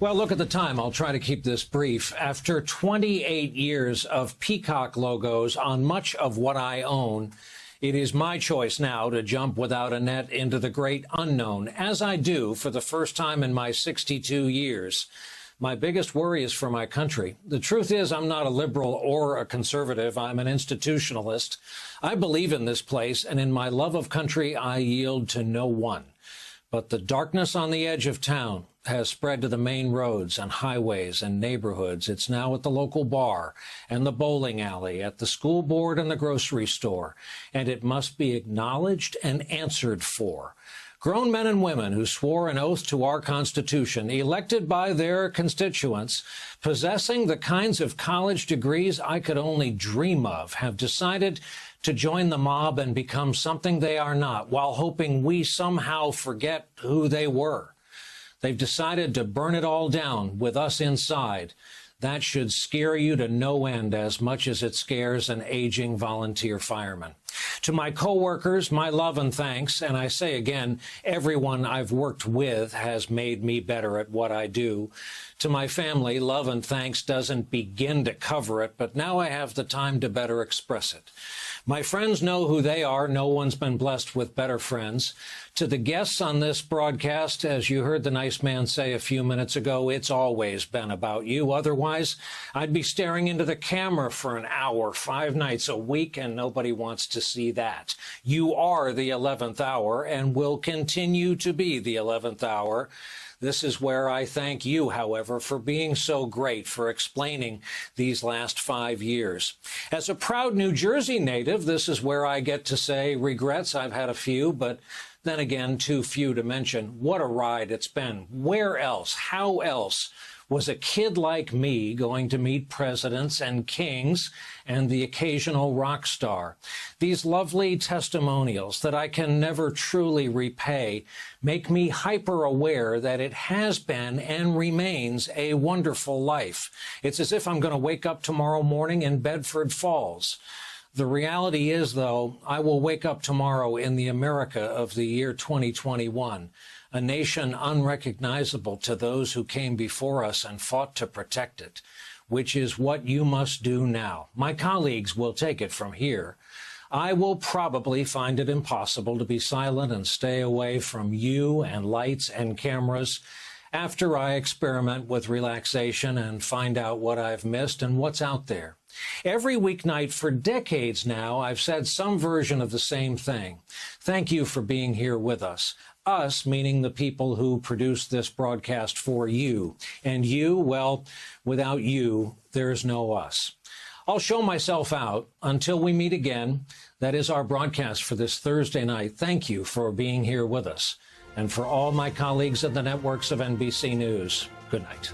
Well, look at the time. I'll try to keep this brief. After 28 years of peacock logos on much of what I own, it is my choice now to jump without a net into the great unknown, as I do for the first time in my 62 years. My biggest worry is for my country. The truth is, I'm not a liberal or a conservative. I'm an institutionalist. I believe in this place, and in my love of country, I yield to no one. But the darkness on the edge of town has spread to the main roads and highways and neighborhoods. It's now at the local bar and the bowling alley, at the school board and the grocery store, and it must be acknowledged and answered for. Grown men and women who swore an oath to our Constitution, elected by their constituents, possessing the kinds of college degrees I could only dream of, have decided to join the mob and become something they are not, while hoping we somehow forget who they were. They've decided to burn it all down with us inside. That should scare you to no end as much as it scares an aging volunteer fireman. To my coworkers, my love and thanks, and I say again, everyone I've worked with has made me better at what I do. To my family, love and thanks doesn't begin to cover it, but now I have the time to better express it. My friends know who they are. No one's been blessed with better friends. To the guests on this broadcast, as you heard the nice man say a few minutes ago, it's always been about you. Otherwise, I'd be staring into the camera for an hour, 5 nights a week, and nobody wants to see that. You are the 11th hour and will continue to be the 11th hour. This is where I thank you, however, for being so great, for explaining these last 5 years. As a proud New Jersey native, this is where I get to say regrets. I've had a few, but then again, too few to mention. What a ride it's been. Where else? How else was a kid like me going to meet presidents and kings and the occasional rock star? These lovely testimonials that I can never truly repay make me hyper-aware that it has been and remains a wonderful life. It's as if I'm going to wake up tomorrow morning in Bedford Falls. The reality is, though, I will wake up tomorrow in the America of the year 2021, a nation unrecognizable to those who came before us and fought to protect it, which is what you must do now. My colleagues will take it from here. I will probably find it impossible to be silent and stay away from you and lights and cameras after I experiment with relaxation and find out what I've missed and what's out there. Every weeknight for decades now, I've said some version of the same thing. Thank you for being here with us. Us, meaning the people who produce this broadcast for you. And you, well, without you, there's no us. I'll show myself out until we meet again. That is our broadcast for this Thursday night. Thank you for being here with us. And for all my colleagues at the networks of NBC News, good night.